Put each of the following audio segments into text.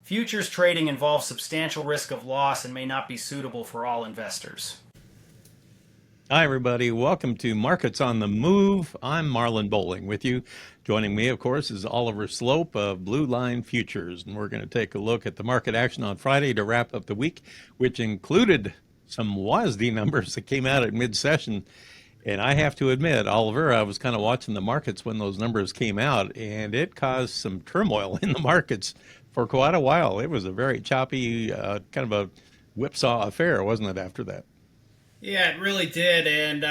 Futures trading involves substantial risk of loss and may not be suitable for all investors. Hi, everybody. Welcome to Markets on the Move. I'm Marlin Bohling with you. Joining me, of course, is Oliver Sloup of Blue Line Futures. And we're going to take a look at the market action on Friday to wrap up the week, which included some WASD numbers that came out at mid-session. And I have to admit, Oliver, I was kind of watching the markets when those numbers came out, and it caused some turmoil in the markets for quite a while. It was a very choppy, kind of a whipsaw affair, wasn't it, after that? Yeah, it really did. And,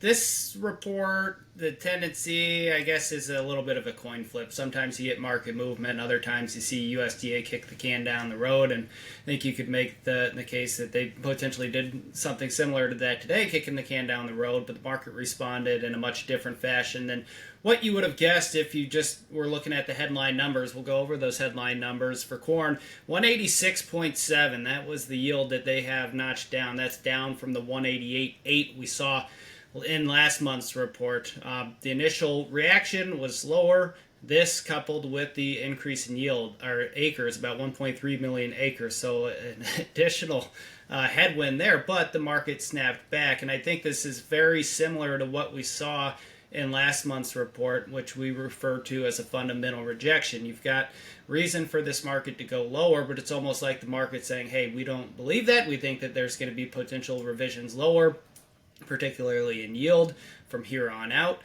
this report, the tendency, I guess, is a little bit of a coin flip. Sometimes you get market movement. Other times you see USDA kick the can down the road. And I think you could make the case that they potentially did something similar to that today, kicking the can down the road. But the market responded in a much different fashion than what you would have guessed if you just were looking at the headline numbers. We'll go over those headline numbers. For corn, 186.7. That was the yield that they have notched down. That's down from the 188.8 we saw in last month's report. The initial reaction was lower. This coupled with the increase in yield, or acres, about 1.3 million acres, so an additional headwind there, but the market snapped back. And I think this is very similar to what we saw in last month's report, which we refer to as a fundamental rejection. You've got reason for this market to go lower, but it's almost like the market saying, hey, we don't believe that. We think that there's going to be potential revisions lower, particularly in yield from here on out.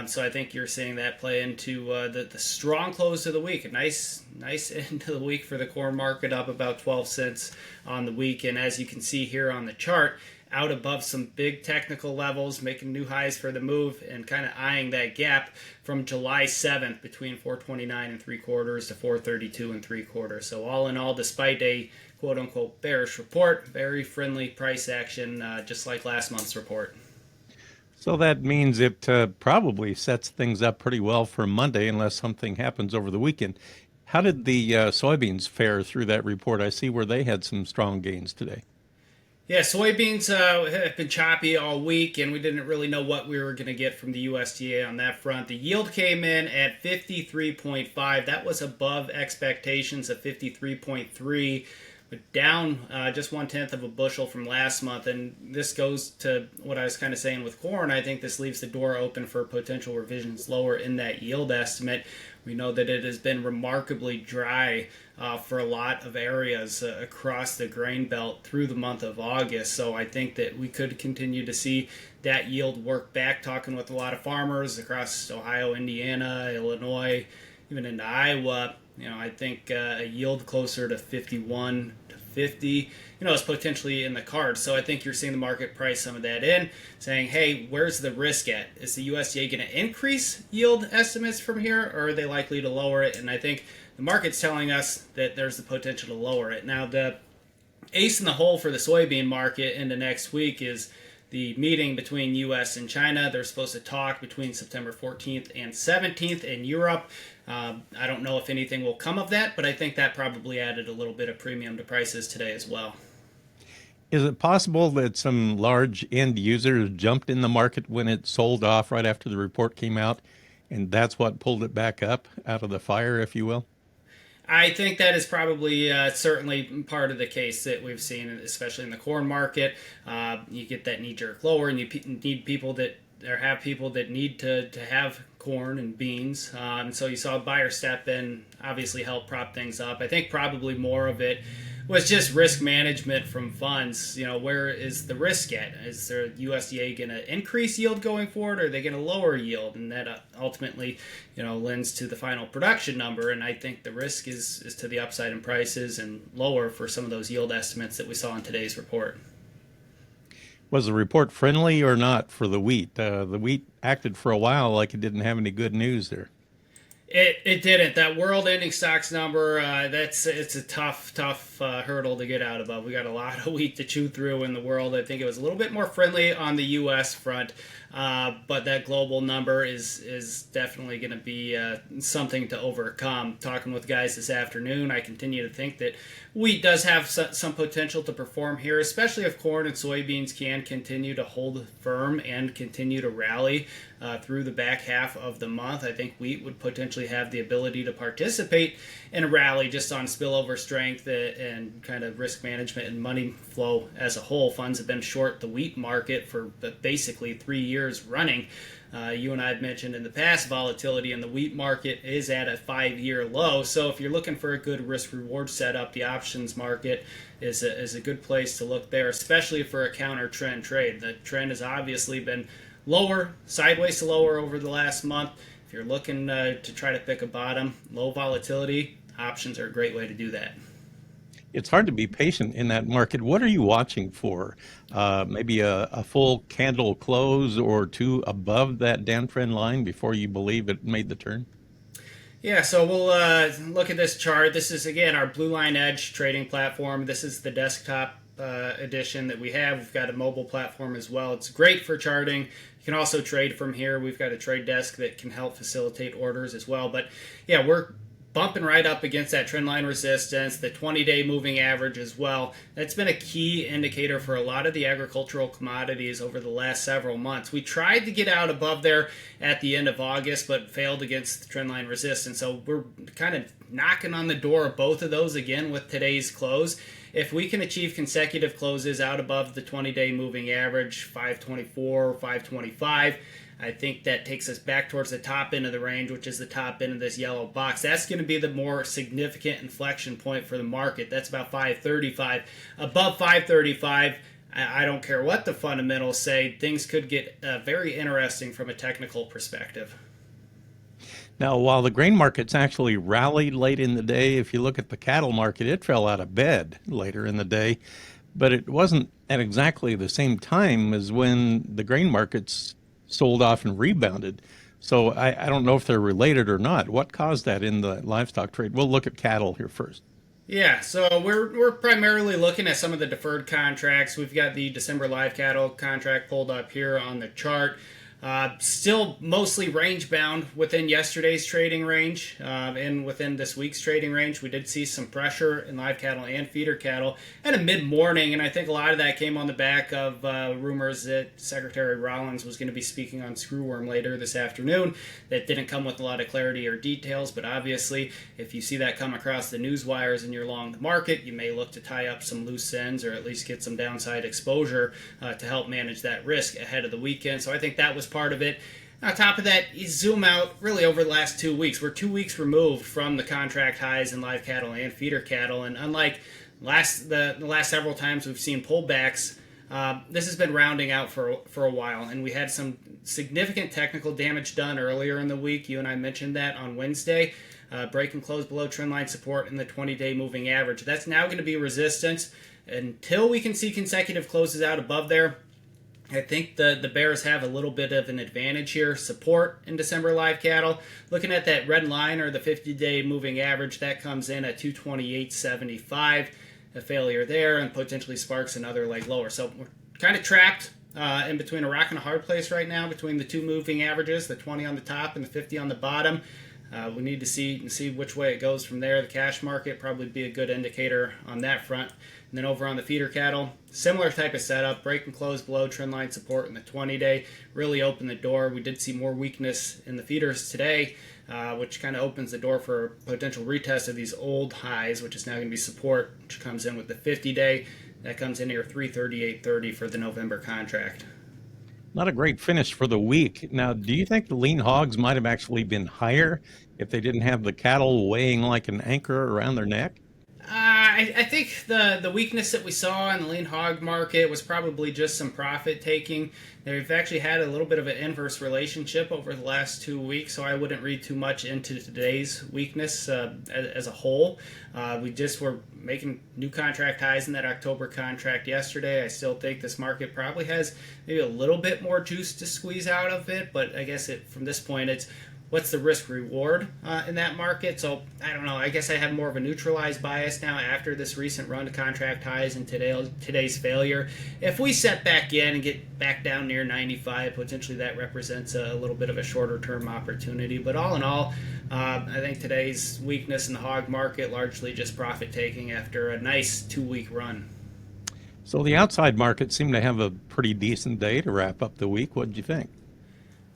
So I think you're seeing that play into the strong close of the week. A nice end to the week for the corn market, up about 12 cents on the week. And as you can see here on the chart, out above some big technical levels, making new highs for the move, and kind of eyeing that gap from July 7th between 429 and 3/4 to 432 and 3/4. So all in all, despite a quote-unquote bearish report, very friendly price action, just like last month's report. So that means it probably sets things up pretty well for Monday unless something happens over the weekend. How did the soybeans fare through that report? I see where they had some strong gains today. Yeah, soybeans have been choppy all week, and we didn't really know what we were going to get from the USDA on that front. The yield came in at 53.5. That was above expectations of 53.3, but down just 1/10 of a bushel from last month. And this goes to what I was kind of saying with corn. I think this leaves the door open for potential revisions lower in that yield estimate. We know that it has been remarkably dry for a lot of areas across the grain belt through the month of August. So I think that we could continue to see that yield work back, talking with a lot of farmers across Ohio, Indiana, Illinois, even into Iowa. I think a yield closer to 51 to 50, is potentially in the cards. So I think you're seeing the market price some of that in, saying, hey, where's the risk at? Is the USDA going to increase yield estimates from here, or are they likely to lower it? And I think the market's telling us that there's the potential to lower it. Now, the ace in the hole for the soybean market into next week is the meeting between U.S. and China. They're supposed to talk between September 14th and 17th in Europe. I don't know if anything will come of that, but I think that probably added a little bit of premium to prices today as well. Is it possible that some large end users jumped in the market when it sold off right after the report came out, and that's what pulled it back up out of the fire, if you will? I think that is probably certainly part of the case that we've seen, especially in the corn market. You get that knee-jerk lower, and you need people that, or have people that need to have corn and beans. And so you saw a buyer step in, obviously help prop things up. I think probably more of it was just risk management from funds. Where is the risk at? Is the USDA going to increase yield going forward, or are they going to lower yield? And that ultimately, lends to the final production number. And I think the risk is to the upside in prices and lower for some of those yield estimates that we saw in today's report. Was the report friendly or not for the wheat? The wheat acted for a while like it didn't have any good news there. It didn't. That world ending stocks number, it's a tough hurdle to get out of. We got a lot of wheat to chew through in the world. I think it was a little bit more friendly on the U.S. front. But that global number is definitely going to be something to overcome. Talking with guys this afternoon, I continue to think that wheat does have some potential to perform here, especially if corn and soybeans can continue to hold firm and continue to rally through the back half of the month. I think wheat would potentially have the ability to participate in a rally just on spillover strength and kind of risk management and money flow as a whole. Funds have been short the wheat market for basically 3 years running. You and I have mentioned in the past, volatility in the wheat market is at a 5-year low. So if you're looking for a good risk-reward setup, the options market is a good place to look there, especially for a counter-trend trade. The trend has obviously been lower, sideways to lower over the last month. If you're looking to try to pick a bottom, low volatility, options are a great way to do that. It's hard to be patient in that market. What are you watching for? Maybe a full candle close or two above that downtrend line before you believe it made the turn? Yeah, so we'll look at this chart. This is, again, our Blue Line Edge trading platform. This is the desktop edition that we have. We've got a mobile platform as well. It's great for charting. You can also trade from here. We've got a trade desk that can help facilitate orders as well. But yeah, we're bumping right up against that trend line resistance, the 20-day moving average as well. That's been a key indicator for a lot of the agricultural commodities over the last several months. We tried to get out above there at the end of August, but failed against the trend line resistance. So we're kind of knocking on the door of both of those again with today's close. If we can achieve consecutive closes out above the 20-day moving average, 524, 525, I think that takes us back towards the top end of the range, which is the top end of this yellow box. That's going to be the more significant inflection point for the market. That's about 535. Above 535, I don't care what the fundamentals say, things could get very interesting from a technical perspective. Now, while the grain markets actually rallied late in the day, if you look at the cattle market, it fell out of bed later in the day. But it wasn't at exactly the same time as when the grain markets sold off and rebounded. So I don't know if they're related or not. What caused that in the livestock trade? We'll look at cattle here first. Yeah, so we're primarily looking at some of the deferred contracts. We've got the December live cattle contract pulled up here on the chart. Still mostly range bound within yesterday's trading range and within this week's trading range. We did see some pressure in live cattle and feeder cattle at a mid-morning, and I think a lot of that came on the back of rumors that Secretary Rollins was going to be speaking on screwworm later this afternoon. That didn't come with a lot of clarity or details, but obviously if you see that come across the news wires and you're long the market, you may look to tie up some loose ends or at least get some downside exposure to help manage that risk ahead of the weekend. So I think that was part of it. On top of that, you zoom out really over the last 2 weeks. We're 2 weeks removed from the contract highs in live cattle and feeder cattle, and unlike the last several times we've seen pullbacks, this has been rounding out for a while, and we had some significant technical damage done earlier in the week. You and I mentioned that on Wednesday. Break and close below trendline support in the 20-day moving average. That's now going to be resistance until we can see consecutive closes out above there. I think the bears have a little bit of an advantage here. Support in December live cattle. Looking at that red line or the 50-day moving average, that comes in at 228.75. A failure there and potentially sparks another leg lower. So we're kind of trapped in between a rock and a hard place right now between the two moving averages, the 20 on the top and the 50 on the bottom. We need to see which way it goes from there. The cash market probably be a good indicator on that front. And then over on the feeder cattle, similar type of setup, break and close below trendline support in the 20-day, really opened the door. We did see more weakness in the feeders today, which kind of opens the door for a potential retest of these old highs, which is now going to be support, which comes in with the 50-day. That comes in here 338.30 for the November contract. Not a great finish for the week. Now, do you think the lean hogs might have actually been higher if they didn't have the cattle weighing like an anchor around their neck? I think the weakness that we saw in the lean hog market was probably just some profit taking. They've actually had a little bit of an inverse relationship over the last 2 weeks, so I wouldn't read too much into today's weakness as a whole. We just were making new contract highs in that October contract yesterday. I still think this market probably has maybe a little bit more juice to squeeze out of it, but I guess from this point it's what's the risk reward in that market. So I don't know. I guess I have more of a neutralized bias now after this recent run to contract highs and today's failure. If we set back in and get back down near 95, potentially that represents a little bit of a shorter term opportunity. But all in all, I think today's weakness in the hog market largely just profit taking after a nice 2-week run. So the outside market seemed to have a pretty decent day to wrap up the week. What did you think?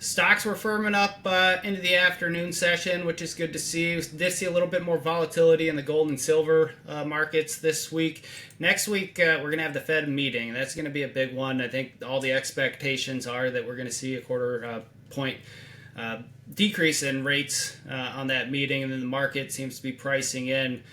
Stocks were firming up into the afternoon session, which is good to see. We did see a little bit more volatility in the gold and silver markets this week. Next week, we're going to have the Fed meeting. That's going to be a big one. I think all the expectations are that we're going to see a quarter point decrease in rates on that meeting, and then the market seems to be pricing in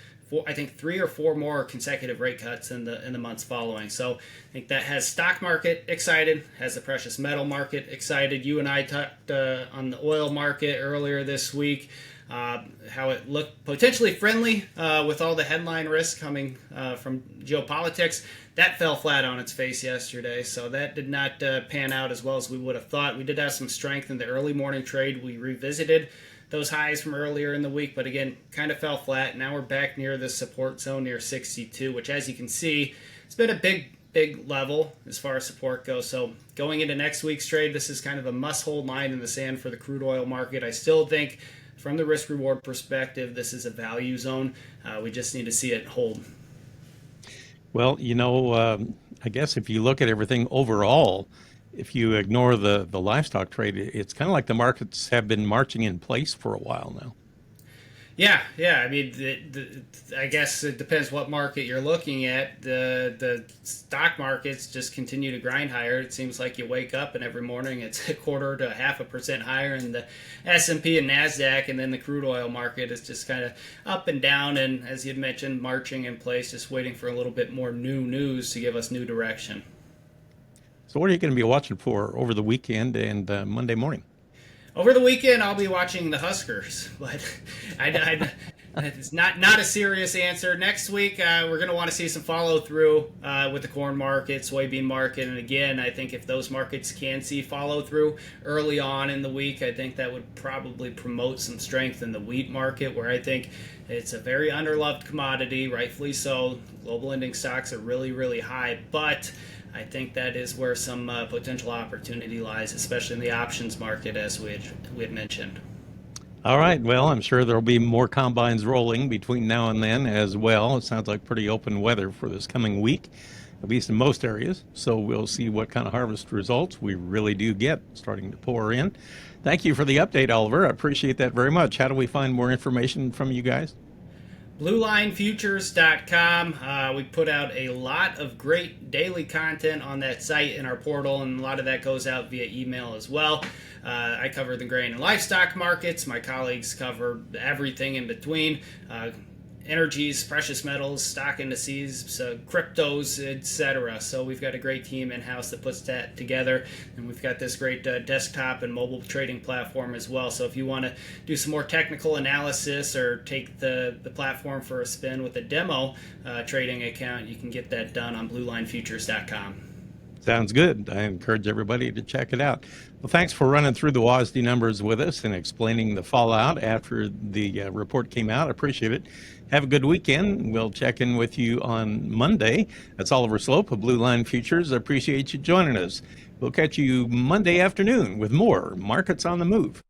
I think 3 or 4 more consecutive rate cuts in the months following. So I think that has stock market excited, has the precious metal market excited. You and I talked on the oil market earlier this week, how it looked potentially friendly with all the headline risk coming from geopolitics. That fell flat on its face yesterday, so that did not pan out as well as we would have thought. We did have some strength in the early morning trade. We revisited those highs from earlier in the week, but again, kind of fell flat. Now we're back near the support zone near 62, which, as you can see, it's been a big level as far as support goes. So going into next week's trade, this is kind of a must-hold line in the sand for the crude oil market. I still think, from the risk-reward perspective, this is a value zone. We just need to see it hold. Well, I guess if you look at everything overall, if you ignore the livestock trade, it's kind of like the markets have been marching in place for a while now. Yeah. I mean, I guess it depends what market you're looking at. The stock markets just continue to grind higher. It seems like you wake up and every morning it's 1/4 to 0.5% higher in the S&P and NASDAQ, and then the crude oil market is just kind of up and down, and as you mentioned, marching in place, just waiting for a little bit more new news to give us new direction. So what are you going to be watching for over the weekend and Monday morning? Over the weekend, I'll be watching the Huskers, but it's not a serious answer. Next week, we're going to want to see some follow-through with the corn market, soybean market, and again, I think if those markets can see follow-through early on in the week, I think that would probably promote some strength in the wheat market, where I think it's a very underloved commodity, rightfully so. Global ending stocks are really, really high, but I think that is where some potential opportunity lies, especially in the options market, as we had mentioned. All right. Well, I'm sure there'll be more combines rolling between now and then as well. It sounds like pretty open weather for this coming week, at least in most areas. So we'll see what kind of harvest results we really do get starting to pour in. Thank you for the update, Oliver. I appreciate that very much. How do we find more information from you guys? BlueLineFutures.com. We put out a lot of great daily content on that site in our portal, and a lot of that goes out via email as well. I cover the grain and livestock markets. My colleagues cover everything in between. Energies, precious metals, stock indices, cryptos, etc. So we've got a great team in-house that puts that together, and we've got this great desktop and mobile trading platform as well. So if you want to do some more technical analysis or take the platform for a spin with a demo trading account, you can get that done on BlueLineFutures.com. Sounds good. I encourage everybody to check it out. Well, thanks for running through the WASD numbers with us and explaining the fallout after the report came out. I appreciate it. Have a good weekend. We'll check in with you on Monday. That's Oliver Sloup of Blue Line Futures. I appreciate you joining us. We'll catch you Monday afternoon with more Markets on the Move.